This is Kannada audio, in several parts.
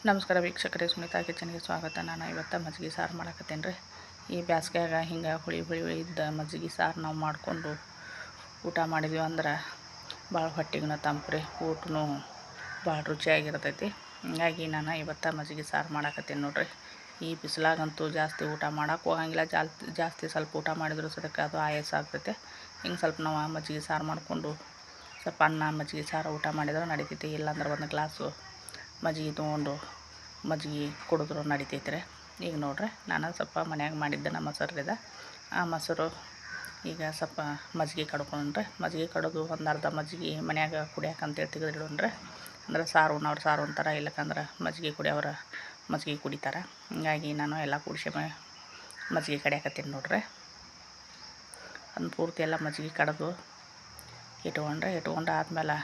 ನಮಸ್ಕಾರ ವೀಕ್ಷಕರೇ, ಸುನೀತಾ ಕಿಚನ್ಗೆ ಸ್ವಾಗತ. ನಾನು ಇವತ್ತು ಮಜ್ಜಿಗೆ ಸಾರು ಮಾಡಕತ್ತೇನೆ ರೀ. ಈ ಬ್ಯಾಸ್ಗ್ಯಾಗ ಹಿಂಗೆ ಹುಳಿ ಇದ್ದ ಮಜ್ಜಿಗೆ ಸಾರು ನಾವು ಮಾಡಿಕೊಂಡು ಊಟ ಮಾಡಿದ್ವಿ ಅಂದ್ರೆ ಭಾಳ ಹೊಟ್ಟೆಗೂ ತಂಪ್ರಿ, ಊಟನೂ ಭಾಳ ರುಚಿಯಾಗಿರ್ತೈತಿ. ಹೀಗಾಗಿ ನಾನು ಇವತ್ತು ಮಜ್ಜಿಗೆ ಸಾರು ಮಾಡಕತ್ತೇನೆ ನೋಡ್ರಿ. ಈ ಬಿಸಿಲಾಗಂತೂ ಜಾಸ್ತಿ ಊಟ ಮಾಡೋಕೆ ಹೋಗಂಗಿಲ್ಲ. ಜಾಸ್ತಿ ಸ್ವಲ್ಪ ಊಟ ಮಾಡಿದ್ರು ಸದಕ್ಕೆ ಅದು ಆಯಾಸ ಆಗ್ತೈತೆ. ಹಿಂಗೆ ಸ್ವಲ್ಪ ನಾವು ಮಜ್ಜಿಗೆ ಸಾರು ಮಾಡಿಕೊಂಡು ಸ್ವಲ್ಪ ಅನ್ನ ಮಜ್ಜಿಗೆ ಸಾರು ಊಟ ಮಾಡಿದ್ರೆ ನಡಿತೈತಿ. ಇಲ್ಲಾಂದ್ರೆ ಒಂದು ಗ್ಲಾಸು ಮಜ್ಜಿಗೆ ತೊಗೊಂಡು ಮಜ್ಜಿಗೆ ಕುಡಿದ್ರು ನಡಿತೈತೆ ರೀ. ಈಗ ನೋಡ್ರಿ, ನಾನು ಸ್ವಲ್ಪ ಮನ್ಯಾಗ ಮಾಡಿದ್ದೆ ಮೊಸರು ಇದೆ. ಆ ಮೊಸರು ಈಗ ಸ್ವಲ್ಪ ಮಜ್ಜಿಗೆ ಕಡ್ಕೊಂಡ್ರೆ, ಮಜ್ಜಿಗೆ ಕಡೋದು ಒಂದು ಅರ್ಧ ಮಜ್ಜಿಗೆ ಮನ್ಯಾಗ ಕುಡಿಯೋಕಂತೇಳಿ ತೆಗೆದಿಡೋಣ್ರಿ. ಅಂದ್ರೆ ಸಾರು ಉಣ್ಣವ್ರು ಸಾರು ಅಂತಾರೆ, ಇಲ್ಲಕಂದ್ರೆ ಮಜ್ಜಿಗೆ ಕುಡಿಯೋರು ಮಜ್ಜಿಗೆ ಕುಡಿತಾರೆ. ಹೀಗಾಗಿ ನಾನು ಎಲ್ಲ ಕೂಡಿಸಿ ಮಜ್ಜಿಗೆ ಕಡಿಯಾಕತ್ತೀನಿ ನೋಡ್ರಿ. ಅದನ್ನ ಪೂರ್ತಿ ಎಲ್ಲ ಮಜ್ಜಿಗೆ ಕಡ್ದು ಇಟ್ಕೊಂಡು ಆದ್ಮೇಲೆ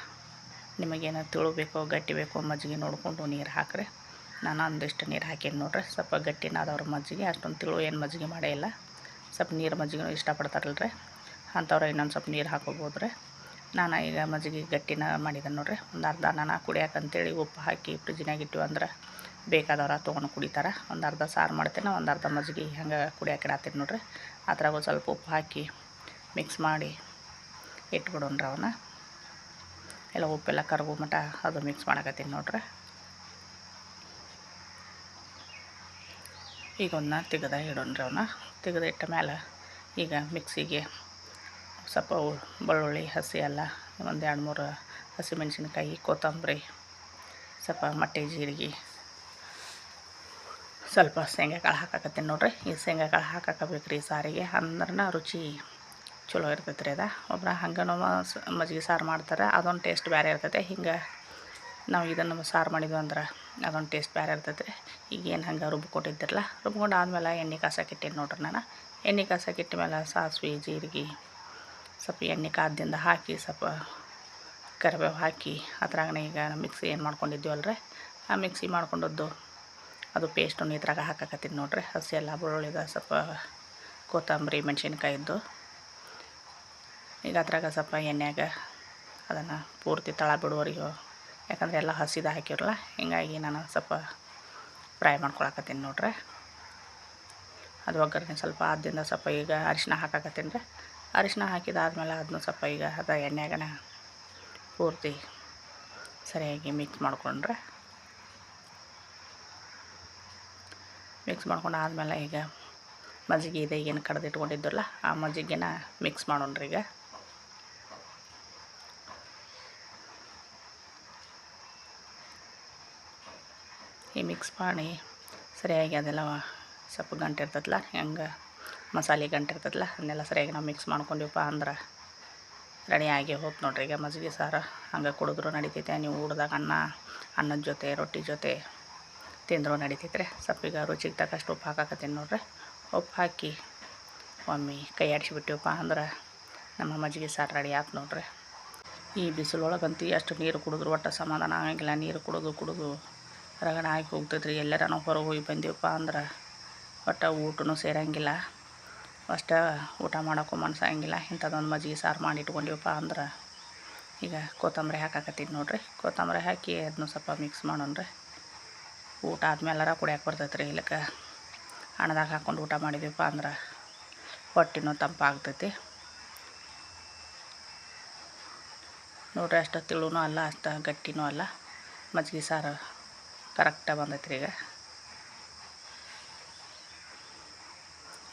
ನಿಮಗೇನು ತಿಳು ಬೇಕೋ ಗಟ್ಟಿ ಬೇಕೋ ಮಜ್ಜಿಗೆ ನೋಡಿಕೊಂಡು ನೀರು ಹಾಕಿರಿ. ನಾನು ಒಂದಿಷ್ಟು ನೀರು ಹಾಕೀನಿ ನೋಡ್ರಿ. ಸ್ವಲ್ಪ ಗಟ್ಟಿನಾದವ್ರ ಮಜ್ಜಿಗೆ, ಅಷ್ಟೊಂದು ತಿಳು ಏನು ಮಜ್ಜಿಗೆ ಮಾಡೇ ಇಲ್ಲ. ಸ್ವಲ್ಪ ನೀರು ಮಜ್ಜಿಗೆ ಇಷ್ಟಪಡ್ತಾರಲ್ರಿ, ಅಂಥವ್ರು ಇನ್ನೊಂದು ಸ್ವಲ್ಪ ನೀರು ಹಾಕೋಬೋದು ರೀ. ನಾನು ಈಗ ಮಜ್ಜಿಗೆ ಗಟ್ಟಿನ ಮಾಡಿದೆ ನೋಡ್ರಿ. ಒಂದು ಅರ್ಧ ನಾನು ಕುಡಿಯೋಕಂತೇಳಿ ಉಪ್ಪು ಹಾಕಿ ಫ್ರಿಜ್ಜಿನಾಗ ಇಟ್ಟು ಅಂದ್ರೆ ಬೇಕಾದವ್ರು ತೊಗೊಂಡು ಕುಡಿತಾರೆ. ಒಂದು ಅರ್ಧ ಸಾರು ಮಾಡ್ತೇನೆ, ಒಂದು ಅರ್ಧ ಮಜ್ಜಿಗೆ ಹಂಗೆ ಕುಡಿಯೋಕೆ ಇಡತ್ತೀನಿ ನೋಡ್ರಿ. ಅದ್ರಾಗ ಸ್ವಲ್ಪ ಉಪ್ಪು ಹಾಕಿ ಮಿಕ್ಸ್ ಮಾಡಿ ಇಟ್ಬಿಡೋಣ್ರಿ. ಅವನ್ನ ಎಲ್ಲ ಉಪ್ಪೆಲ್ಲ ಕರಗೋ ಮಟ್ಟ ಅದು ಮಿಕ್ಸ್ ಮಾಡಕತ್ತೀನಿ ನೋಡ್ರಿ. ಈಗ ಅವನ್ನ ತೆಗೆದ ಇಡೋಣ್ರಿ. ಅವನ್ನ ತೆಗೆದು ಇಟ್ಟ ಮೇಲೆ ಈಗ ಮಿಕ್ಸಿಗೆ ಸ್ವಲ್ಪ ಬೆಳ್ಳುಳ್ಳಿ, ಹಸಿ ಅಲ್ಲ, ಒಂದು 2-3 ಹಸಿಮೆಣ್ಸಿನ್ಕಾಯಿ, ಕೊತ್ತಂಬರಿ, ಸ್ವಲ್ಪ ಮಟ್ಟೆ ಜೀರಿಗೆ, ಸ್ವಲ್ಪ ಶೇಂಗಾ ಕಾಳು ಹಾಕಕತ್ತೀನಿ ನೋಡ್ರಿ. ಈ ಶೇಂಗಾ ಕಾಳು ಹಾಕಬೇಕ್ರಿ ಈ ಸಾರಿಗೆ, ಅಂದ್ರೆ ರುಚಿ ಚಲೋ ಇರ್ತೈತೆ ರೀ. ಒಬ್ಬರು ಹಂಗೆ ಮಜ್ಜಿಗೆ ಸಾರು ಮಾಡ್ತಾರೆ, ಅದೊಂದು ಟೇಸ್ಟ್ ಬೇರೆ ಇರ್ತೈತೆ. ಹಿಂಗೆ ನಾವು ಇದನ್ನು ಸಾರು ಮಾಡಿದ್ವಿ ಅಂದ್ರೆ ಅದೊಂದು ಟೇಸ್ಟ್ ಬೇರೆ ಇರ್ತೈತೆ ರೀ. ಈಗೇನು ಹಂಗೆ ರುಬ್ಕೊಂಡಿದ್ದಿರಲ್ಲ, ರುಬ್ಕೊಂಡು ಆದಮೇಲೆ ಎಣ್ಣೆ ಕಾಸಕ್ಕಿಟ್ಟೇನಿ ನೋಡ್ರಿ. ನಾನು ಎಣ್ಣೆ ಕಾಸಕ್ಕಿಟ್ಟ ಮೇಲೆ ಸಾಸಿವೆ, ಜೀರಿಗೆ, ಸ್ವಲ್ಪ ಎಣ್ಣೆ ಕಾದಿಂದ ಹಾಕಿ ಸ್ವಲ್ಪ ಕರಿಬೇವು ಹಾಕಿ ಅದ್ರಾಗನೇ ಈಗ ಮಿಕ್ಸಿ ಏನು ಮಾಡ್ಕೊಂಡಿದ್ದೀವಲ್ರಿ, ಆ ಮಿಕ್ಸಿ ಮಾಡ್ಕೊಂಡದ್ದು ಅದು ಪೇಸ್ಟನ್ನು ಇದ್ರಾಗ ಹಾಕಕತ್ತೀನಿ ನೋಡ್ರಿ. ಹಸಿ ಎಲ್ಲ ಬೆಳ್ಳುಳ್ಳಿದ ಸ್ವಲ್ಪ ಕೊತ್ತಂಬರಿ, ಮೆಣಸಿನ್ಕಾಯಿದ್ದು ಈಗ ಅದ್ರಾಗ ಸ್ವಲ್ಪ ಎಣ್ಣೆಯಾಗ ಅದನ್ನು ಪೂರ್ತಿ ತಳ ಬಿಡುವವರೆಗೂ, ಯಾಕಂದರೆ ಎಲ್ಲ ಹಸಿದ ಹಾಕಿರಲ್ಲ, ಹೀಗಾಗಿ ನಾನು ಸ್ವಲ್ಪ ಫ್ರೈ ಮಾಡ್ಕೊಳಕತ್ತೀನಿ ನೋಡ್ರಿ. ಅದು ಒಗ್ಗರಣೆ ಸ್ವಲ್ಪ ಆದಿಂದ ಸ್ವಲ್ಪ ಈಗ ಅರಿಶಿನ ಹಾಕಕತ್ತೀನಿ ರೀ. ಅರಿಶಿನ ಹಾಕಿದಾದ್ಮೇಲೆ ಅದನ್ನು ಸ್ವಲ್ಪ ಈಗ ಅದು ಎಣ್ಣೆಯಾಗನ ಪೂರ್ತಿ ಸರಿಯಾಗಿ ಮಿಕ್ಸ್ ಮಾಡ್ಕೊಂಡ್ರೆ, ಮಿಕ್ಸ್ ಮಾಡ್ಕೊಂಡು ಆದಮೇಲೆ ಈಗ ಮಜ್ಜಿಗೆ ಇದೆ ಏನು ಕಡ್ದಿಟ್ಕೊಂಡಿದ್ದಲ್ಲ ಆ ಮಜ್ಜಿಗೆನ ಮಿಕ್ಸ್ ಮಾಡೋಣ್ರಿ. ಈಗ ಈ ಮಿಕ್ಸ್ ಮಾಡಿ ಸರಿಯಾಗಿ ಅದೆಲ್ಲ ಸ್ವಲ್ಪ ಗಂಟೆ ಇರ್ತದಲ್ಲ, ಹೆಂಗೆ ಮಸಾಲೆ ಗಂಟೆ ಇರ್ತದಲ್ಲ, ಅದನ್ನೆಲ್ಲ ಸರಿಯಾಗಿ ನಾವು ಮಿಕ್ಸ್ ಮಾಡ್ಕೊಂಡಿವಪ್ಪ ಅಂದ್ರೆ ರೆಡಿಯಾಗಿ ಹೋಗ್ತು ನೋಡ್ರಿ. ಈಗ ಮಜ್ಜಿಗೆ ಸಾರು ಹಂಗೆ ಕುಡಿದ್ರೂ ನಡಿತೈತೆ, ನೀವು ಊಟದಾಗ ಅನ್ನದ ಜೊತೆ ರೊಟ್ಟಿ ಜೊತೆ ತಿಂದರೂ ನಡಿತೈತೆ ರೀ. ಸ್ವಲ್ಪ ಈಗ ರುಚಿಗೆ ತಕ್ಕಷ್ಟು ಉಪ್ಪು ಹಾಕಕತ್ತೀನಿ ನೋಡ್ರಿ. ಉಪ್ಪು ಹಾಕಿ ಒಮ್ಮೆ ಕೈ ಆಡಿಸಿಬಿಟ್ಟಿವಪ್ಪ ಅಂದ್ರೆ ನಮ್ಮ ಮಜ್ಜಿಗೆ ಸಾರು ರೆಡಿ ಆಯ್ತು ನೋಡ್ರಿ. ಈ ಬಿಸಿಲೊಳಗಂತೂ ಎಷ್ಟು ನೀರು ಕುಡಿದ್ರು ಒಟ್ಟು ಸಮಾಧಾನ ಆಗಂಗಿಲ್ಲ. ನೀರು ಕುಡಿದು ರಗಡ ಆಗಿ ಹೋಗ್ತೈತ್ರಿ. ಎಲ್ಲಾರ ನಾವು ಹೊರಗೆ ಹೋಗಿ ಬಂದೀವಪ್ಪ ಅಂದ್ರೆ ಒಟ್ಟು ಊಟನೂ ಸೇರಂಗಿಲ್ಲ, ಅಷ್ಟು ಊಟ ಮಾಡೋಕ್ಕೂ ಮನಸ್ಸಾಗಂಗಿಲ್ಲ. ಇಂಥದ್ದೊಂದು ಮಜ್ಜಿಗೆ ಸಾರು ಮಾಡಿ ಇಟ್ಕೊಂಡಿವಪ್ಪ ಅಂದ್ರೆ ಈಗ ಕೊತ್ತಂಬರಿ ಹಾಕಕತ್ತೀನಿ ನೋಡ್ರಿ. ಕೊತ್ತಂಬರಿ ಹಾಕಿ ಅದನ್ನು ಸ್ವಲ್ಪ ಮಿಕ್ಸ್ ಮಾಡೋಣ್ರಿ. ಊಟ ಆದ್ಮೇಲಾರ ಕುಡಿಯೋಕೆ ಬರ್ತೈತೆ ರೀ. ಇಲ್ಲಕ್ಕೆ ಹಣ್ಣದಾಗ ಹಾಕ್ಕೊಂಡು ಊಟ ಮಾಡಿದ್ವಪ್ಪ ಅಂದ್ರೆ ಹೊಟ್ಟೆನೂ ತಂಪಾಗ್ತೈತಿ ನೋಡ್ರಿ. ಅಷ್ಟು ತಿಳುನೂ ಅಲ್ಲ, ಅಷ್ಟು ಗಟ್ಟಿನೂ ಅಲ್ಲ, ಮಜ್ಜಿಗೆ ಸಾರು ಕರೆಕ್ಟಾಗಿ ಬಂದೈತ್ರಿ. ಈಗ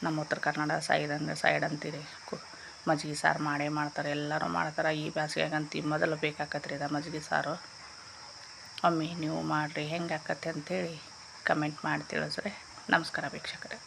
ನಮ್ಮ ಉತ್ತರ ಕನ್ನಡ ಸೈಡ್ ಅಂತೀರಿ ಮಜ್ಜಿಗೆ ಸಾರು ಮಾಡೇ ಮಾಡ್ತಾರೆ, ಎಲ್ಲರೂ ಮಾಡ್ತಾರೆ. ಈ ಬ್ಯಾಸ್ಗ್ಯಾಗಂತೂ ಮೊದಲು ಬೇಕಾಕತ್ರಿ ಇದು ಮಜ್ಜಿಗೆ ಸಾರು. ಒಮ್ಮೆ ನೀವು ಮಾಡಿರಿ, ಹೆಂಗೆ ಆಕತ್ತೆ ಅಂಥೇಳಿ ಕಮೆಂಟ್ ಮಾಡಿ ತಿಳಿಸ್ರಿ. ನಮಸ್ಕಾರ ವೀಕ್ಷಕರೇ.